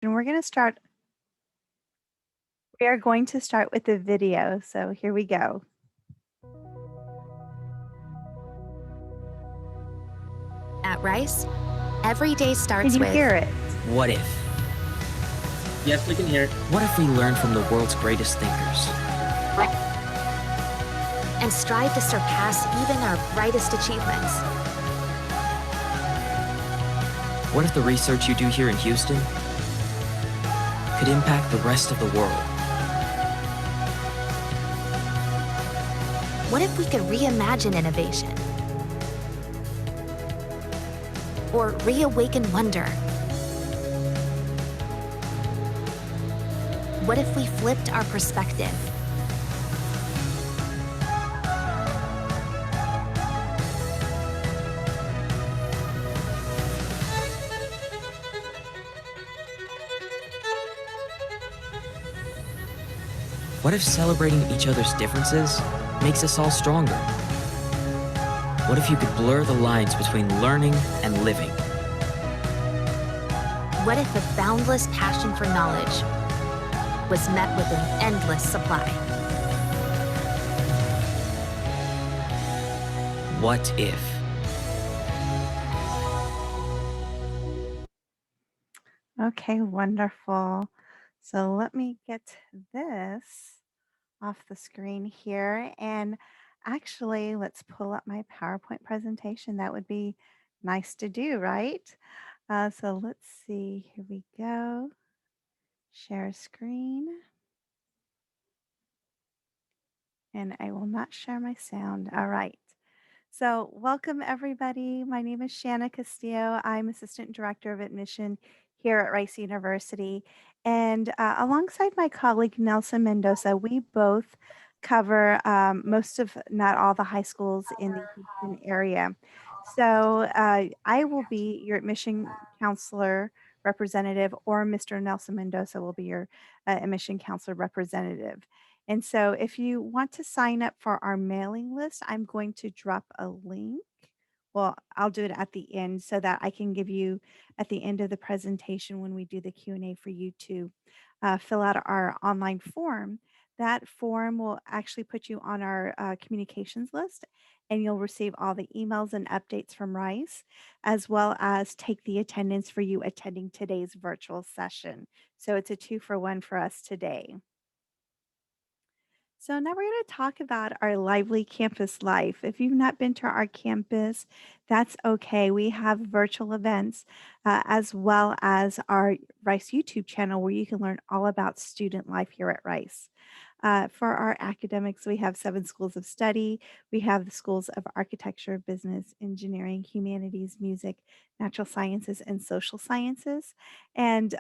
And we are going to start with the video. So here we go. At Rice, every day Can starts you with hear it? What if? Yes, we can hear. What if we learn from the world's greatest thinkers? and strive to surpass even our brightest achievements. What if the research you do here in Houston could impact the rest of the world? What if we could reimagine innovation? Or reawaken wonder? What if we flipped our perspective? What if celebrating each other's differences makes us all stronger? What if you could blur the lines between learning and living? What if a boundless passion for knowledge was met with an endless supply? What if? Okay, wonderful. So let me get this off the screen here. And actually, let's pull up my PowerPoint presentation. That would be nice to do, right? So let's see. Here we go. Share screen. And I will not share my sound. All right. So, welcome everybody. My name is Shanna Castillo. I'm Assistant Director of Admission here at Rice University. And alongside my colleague Nelson Mendoza, we both cover most of, not all, the high schools in the Houston area. So, I will be your admission counselor representative, or Mr. Nelson Mendoza will be your admission counselor representative. And so if you want to sign up for our mailing list, I'm going to drop a link. Well, I'll do it at the end so that I can give you at the end of the presentation when we do the Q&A for you to fill out our online form. That form will actually put you on our communications list, and you'll receive all the emails and updates from Rice, as well as take the attendance for you attending today's virtual session. So it's a 2-for-1 for us today. So now we're going to talk about our lively campus life. If you've not been to our campus, that's okay. We have virtual events as well as our Rice YouTube channel where you can learn all about student life here at Rice. For our academics, we have 7 schools of study. We have the schools of architecture, business, engineering, humanities, music, natural sciences, and social sciences. And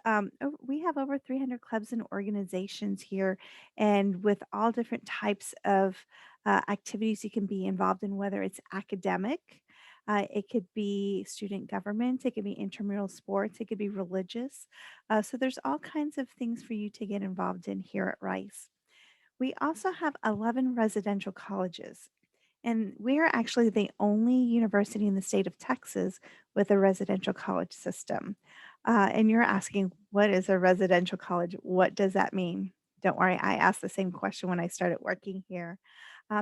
we have over 300 clubs and organizations here, and with all different types of activities you can be involved in, whether it's academic. It could be student government, it could be intramural sports, it could be religious. So there's all kinds of things for you to get involved in here at Rice. We also have 11 residential colleges, and we are actually the only university in the state of Texas with a residential college system. And you're asking, what is a residential college? What does that mean? Don't worry, I asked the same question when I started working here.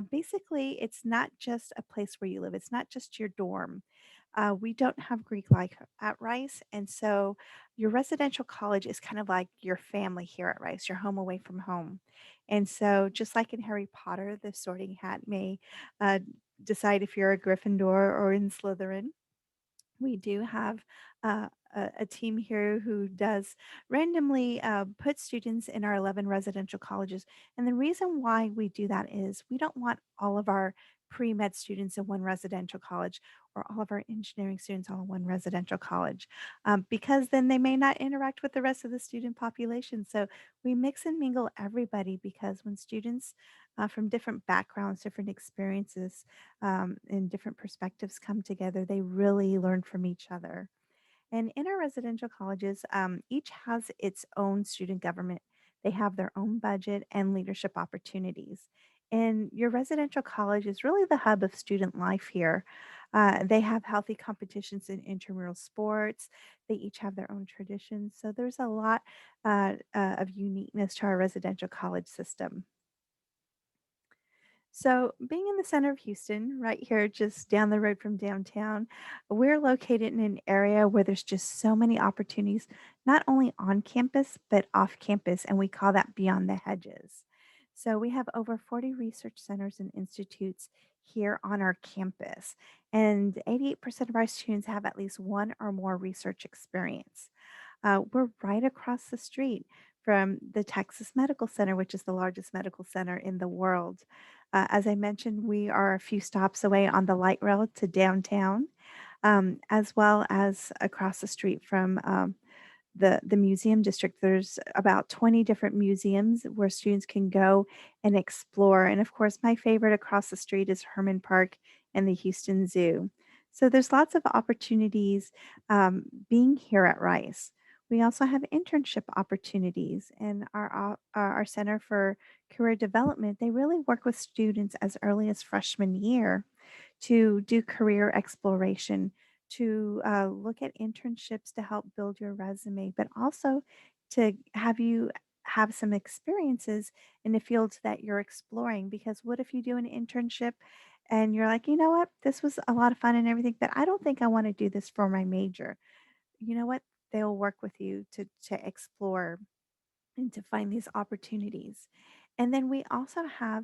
Basically, it's not just a place where you live, it's not just your dorm. We don't have Greek life at Rice. And so your residential college is kind of like your family here at Rice, your home away from home. And so, just like in Harry Potter, the sorting hat may uh, decide if you're a Gryffindor or in Slytherin. We do have a team here who does randomly put students in our 11 residential colleges. And the reason why we do that is we don't want all of our pre med students in one residential college or all of our engineering students all in one residential college because then they may not interact with the rest of the student population. So we mix and mingle everybody because when students from different backgrounds, different experiences, and different perspectives come together, they really learn from each other. And in our residential colleges, each has its own student government. They have their own budget and leadership opportunities. And your residential college is really the hub of student life here. They have healthy competitions in intramural sports. They each have their own traditions. So there's a lot of uniqueness to our residential college system. So, being in the center of Houston, right here, just down the road from downtown, we're located in an area where there's just so many opportunities, not only on campus, but off campus. And we call that beyond the hedges. So, we have over 40 research centers and institutes here on our campus. And 88% of our students have at least one or more research experience. We're right across the street from the Texas Medical Center, which is the largest medical center in the world. As I mentioned, we are a few stops away on the light rail to downtown, as well as across the street from the museum district. There's about 20 different museums where students can go and explore. And of course, my favorite across the street is Herman Park and the Houston Zoo. So there's lots of opportunities being here at Rice. We also have internship opportunities, and our Center for Career Development, they really work with students as early as freshman year to do career exploration, to look at internships to help build your resume, but also to have you have some experiences in the fields that you're exploring. Because what if you do an internship and you're like, you know what, this was a lot of fun and everything, but I don't think I want to do this for my major. You know what? They'll work with you to explore and to find these opportunities. And then we also have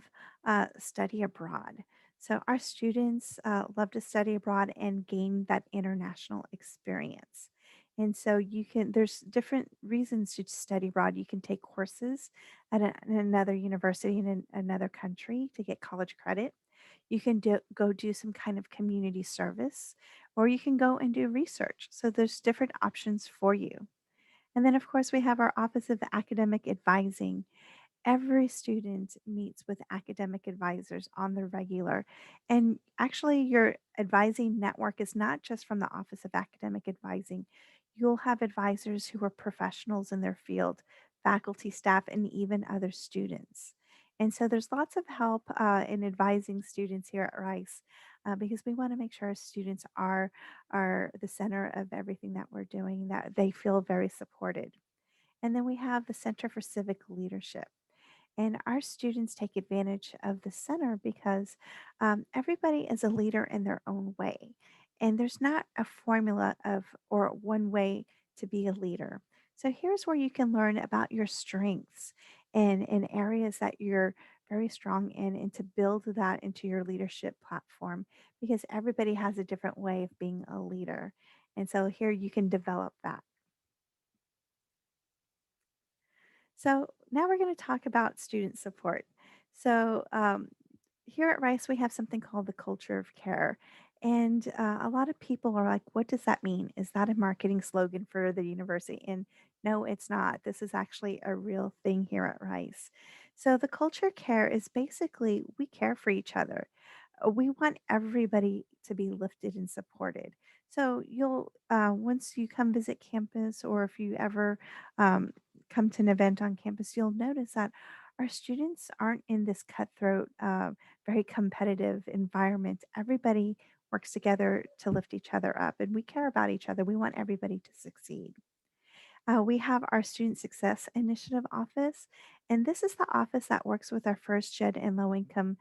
study abroad. So our students love to study abroad and gain that international experience. And so there's different reasons to study abroad. You can take courses at another university in another country to get college credit. You can go do some kind of community service, or you can go and do research. So there's different options for you. And then, of course, we have our Office of Academic Advising. Every student meets with academic advisors on the regular. And actually, your advising network is not just from the Office of Academic Advising. You'll have advisors who are professionals in their field, faculty, staff, and even other students. And so there's lots of help in advising students here at Rice because we want to make sure our students are the center of everything that we're doing, that they feel very supported. And then we have the Center for Civic Leadership. And our students take advantage of the center because everybody is a leader in their own way. And there's not a formula of or one way to be a leader. So here's where you can learn about your strengths and in areas that you're very strong in and to build that into your leadership platform because everybody has a different way of being a leader. And so here you can develop that. So now we're going to talk about student support. So here at Rice, we have something called the culture of care. And a lot of people are like, what does that mean? Is that a marketing slogan for the university? And no, it's not. This is actually a real thing here at Rice. So the culture of care is basically we care for each other. We want everybody to be lifted and supported. So you'll, once you come visit campus or if you ever um, come to an event on campus, you'll notice that our students aren't in this cutthroat, very competitive environment. Everybody works together to lift each other up, and we care about each other. We want everybody to succeed. We have our Student Success Initiative office, and this is the office that works with our first gen and low income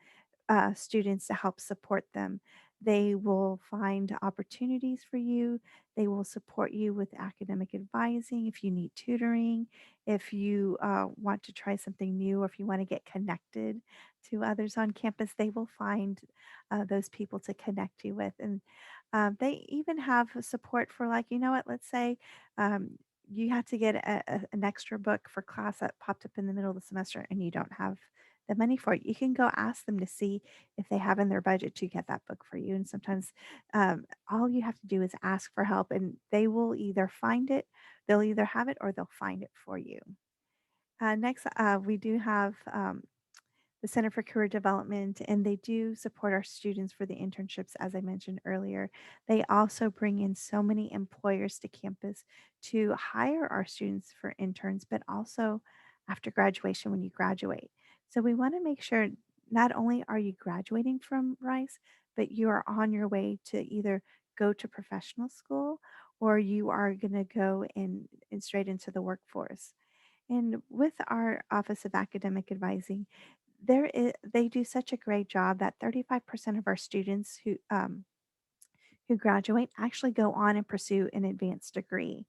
students to help support them. They will find opportunities for you. They will support you with academic advising if you need tutoring, if you want to try something new, or if you want to get connected to others on campus. They will find those people to connect you with. And they even have support for, like, you know what, let's say you have to get an extra book for class that popped up in the middle of the semester and you don't have the money for it. You can go ask them to see if they have in their budget to get that book for you. And sometimes all you have to do is ask for help, and they will either find it, they'll either have it, or they'll find it for you. Next, we do have the Center for Career Development, and they do support our students for the internships, as I mentioned earlier. They also bring in so many employers to campus to hire our students for interns, but also after graduation when you graduate. So we want to make sure not only are you graduating from Rice, but you are on your way to either go to professional school or you are going to go and straight into the workforce. And with our Office of Academic Advising, they do such a great job that 35% of our students who graduate actually go on and pursue an advanced degree.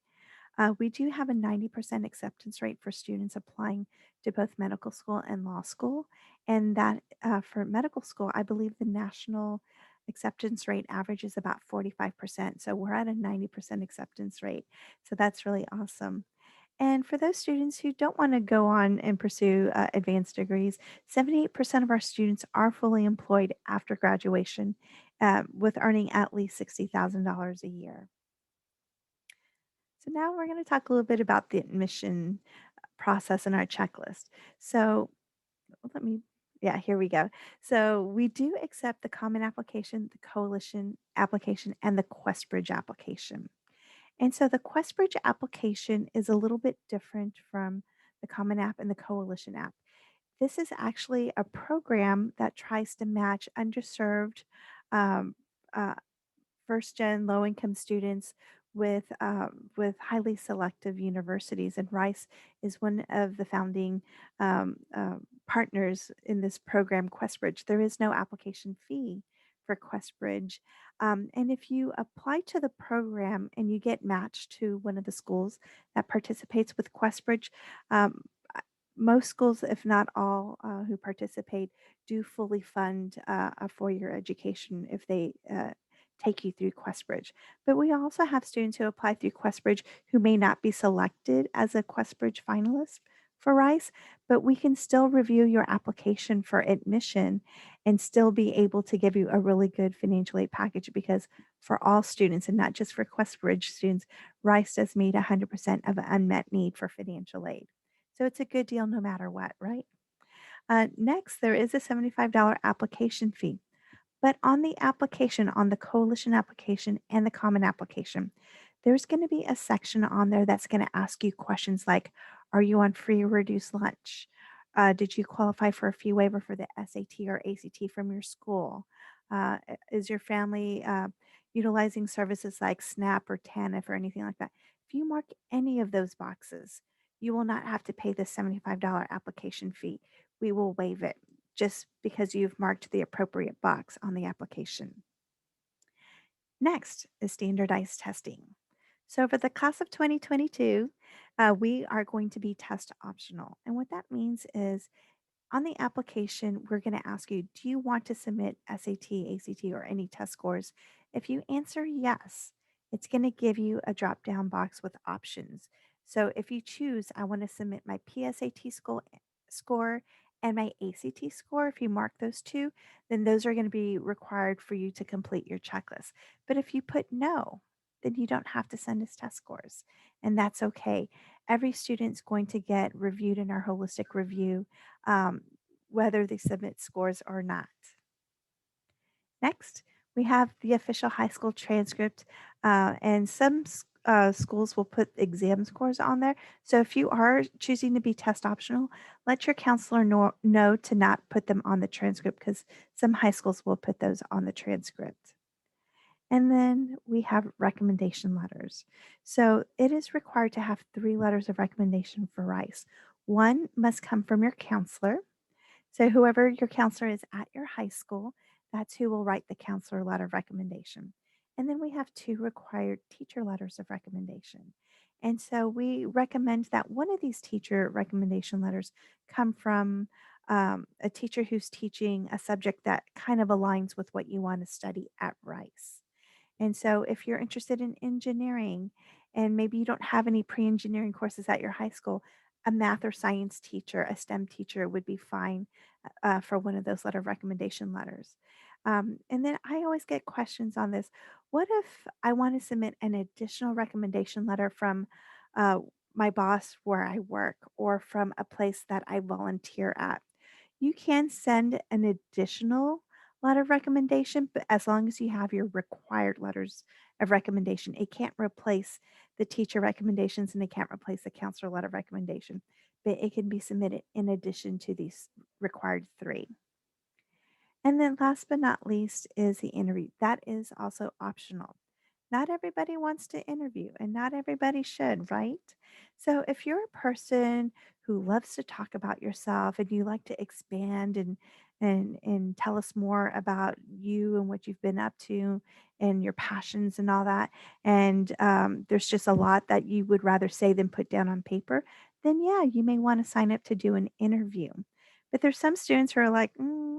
We do have a 90% acceptance rate for students applying to both medical school and law school. And that for medical school, I believe the national acceptance rate average is about 45%. So we're at a 90% acceptance rate. So that's really awesome. And for those students who don't want to go on and pursue advanced degrees, 78% of our students are fully employed after graduation with earning at least $60,000 a year. So now we're going to talk a little bit about the admission process in our checklist. So let me, yeah, here we go. So we do accept the common application, the coalition application, and the Questbridge application. And so the Questbridge application is a little bit different from the Common App and the Coalition app. This is actually a program that tries to match underserved um, uh, first gen low income students with highly selective universities, and Rice is one of the founding partners in this program, Questbridge. There is no application fee for Questbridge, and if you apply to the program and you get matched to one of the schools that participates with Questbridge, um, most schools, if not all, who participate, do fully fund a 4 year education if they take you through Questbridge. But we also have students who apply through Questbridge who may not be selected as a Questbridge finalist for Rice, but we can still review your application for admission and still be able to give you a really good financial aid package because for all students and not just for Questbridge students, Rice does meet 100% of an unmet need for financial aid. So it's a good deal no matter what, right? Next, there is a $75 application fee. But on the application, on the coalition application and the common application, there's going to be a section on there that's going to ask you questions like, are you on free or reduced lunch? Did you qualify for a fee waiver for the SAT or ACT from your school? Is your family utilizing services like SNAP or TANF or anything like that? If you mark any of those boxes, you will not have to pay the $75 application fee. We will waive it just because you've marked the appropriate box on the application. Next is standardized testing. So for the class of 2022, we are going to be test optional. And what that means is on the application, we're going to ask you, do you want to submit SAT, ACT, or any test scores? If you answer yes, it's going to give you a drop down box with options. So if you choose, I want to submit my PSAT score and my ACT score, if you mark those two, then those are going to be required for you to complete your checklist. But if you put no, then you don't have to send us test scores. And that's okay. Every student's going to get reviewed in our holistic review um, whether they submit scores or not. Next, we have the official high school transcript, and some schools will put exam scores on there. So if you are choosing to be test optional, let your counselor know to not put them on the transcript because some high schools will put those on the transcript. And then we have recommendation letters. So it is required to have 3 letters of recommendation for Rice. One must come from your counselor. So whoever your counselor is at your high school, that's who will write the counselor letter of recommendation. And then we have 2 required teacher letters of recommendation. And so we recommend that one of these teacher recommendation letters come from a teacher who's teaching a subject that kind of aligns with what you want to study at Rice. And so if you're interested in engineering and maybe you don't have any pre-engineering courses at your high school, a math or science teacher, a STEM teacher would be fine for one of those letter of recommendation letters. And then I always get questions on this. What if I want to submit an additional recommendation letter from uh, my boss where I work or from a place that I volunteer at? You can send an additional letter of recommendation, but as long as you have your required letters of recommendation, it can't replace the teacher recommendations and it can't replace the counselor letter of recommendation, but it can be submitted in addition to these required 3. And then last but not least is the interview. That is also optional. Not everybody wants to interview and not everybody should, right? So if you're a person who loves to talk about yourself and you like to expand and tell us more about you and what you've been up to and your passions and all that, and there's just a lot that you would rather say than put down on paper, then yeah, you may want to sign up to do an interview. But there's some students who are like,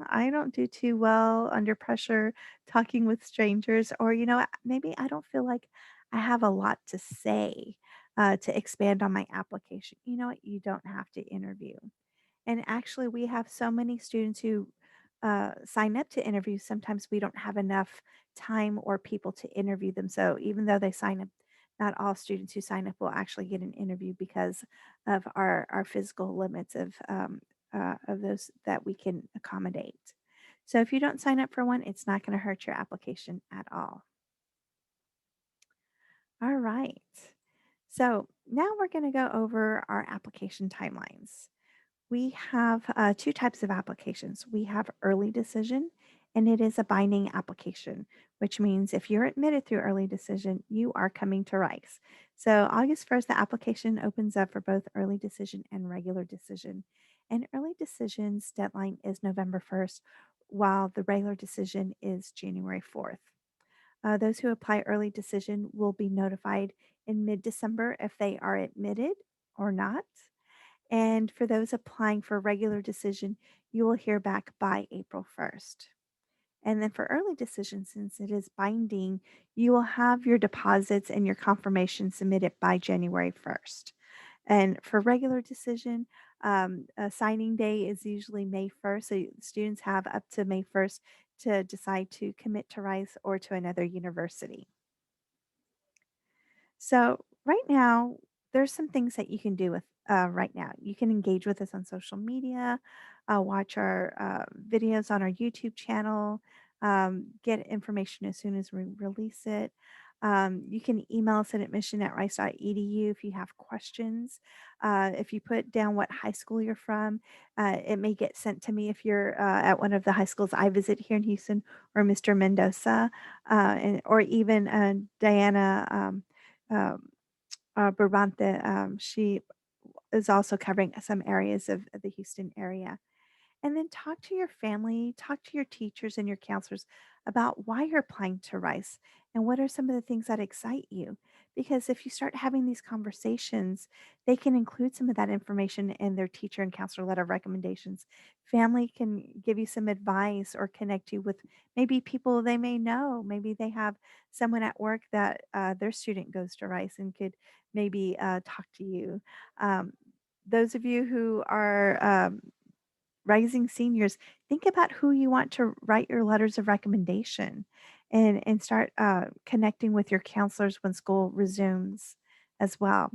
I don't do too well under pressure talking with strangers, or, maybe I don't feel like I have a lot to say to expand on my application. You know what? You don't have to interview. And actually, we have so many students who sign up to interview. Sometimes we don't have enough time or people to interview them. So even though they sign up, not all students who sign up will actually get an interview because of our physical limits of those that we can accommodate. So if you don't sign up for one, it's not going to hurt your application at all. All right. So now we're going to go over our application timelines. We have two types of applications. We have early decision, and it is a binding application, which means if you're admitted through early decision, you are coming to Rice. So August 1st, the application opens up for both early decision and regular decision. And early decision's deadline is November 1st, while the regular decision is January 4th. Those who apply early decision will be notified in mid December if they are admitted or not. And for those applying for regular decision, you will hear back by April 1st. And then for early decision, since it is binding, you will have your deposits and your confirmation submitted by January 1st. And for regular decision, a signing day is usually May 1st. So students have up to May 1st to decide to commit to Rice or to another university. So right now, there's some things that you can do with right now. You can engage with us on social media, watch our videos on our YouTube channel, get information as soon as we release it. You can email us at admission@rice.edu if you have questions. If you put down what high school you're from, it may get sent to me if you're at one of the high schools I visit here in Houston, or Mr. Mendoza, or even Diana. Um, Brabante, she is also covering some areas of the Houston area. And then talk to your family, talk to your teachers and your counselors about why you're applying to Rice and what are some of the things that excite you. Because if you start having these conversations, they can include some of that information in their teacher and counselor letter of recommendations. Family can give you some advice or connect you with maybe people they may know. Maybe they have someone at work that their student goes to Rice and could maybe talk to you. Um, those of you who are rising seniors, think about who you want to write your letters of recommendation and start connecting with your counselors when school resumes as well.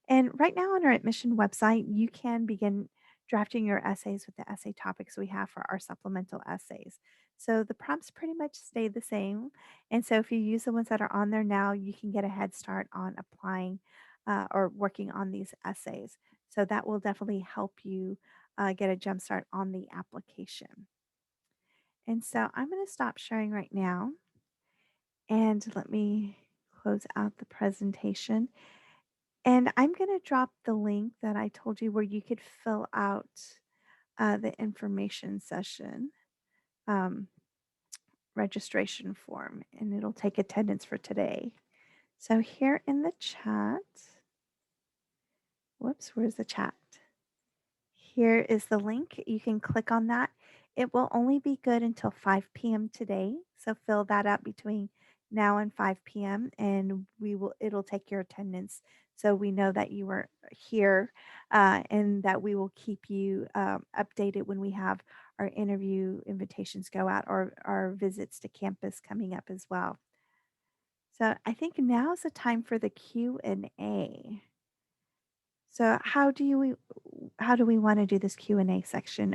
And right now on our admission website, you can begin drafting your essays with the essay topics we have for our supplemental essays. So the prompts pretty much stay the same. And so if you use the ones that are on there now, you can get a head start on applying or working on these essays. So that will definitely help you get a jump start on the application. And so I'm going to stop sharing right now and let me close out the presentation. And I'm going to drop the link that I told you where you could fill out the information session um, registration form, and it'll take attendance for today. So here in the chat, whoops, where's the chat? Here is the link. You can click on that. It will only be good until 5 p.m. today. So fill that out between now and 5 p.m. and it'll take your attendance. So we know that you were here and that we will keep you updated when we have our interview invitations go out or our visits to campus coming up as well. So I think now is the time for the Q&A. So how do we want to do this Q&A section?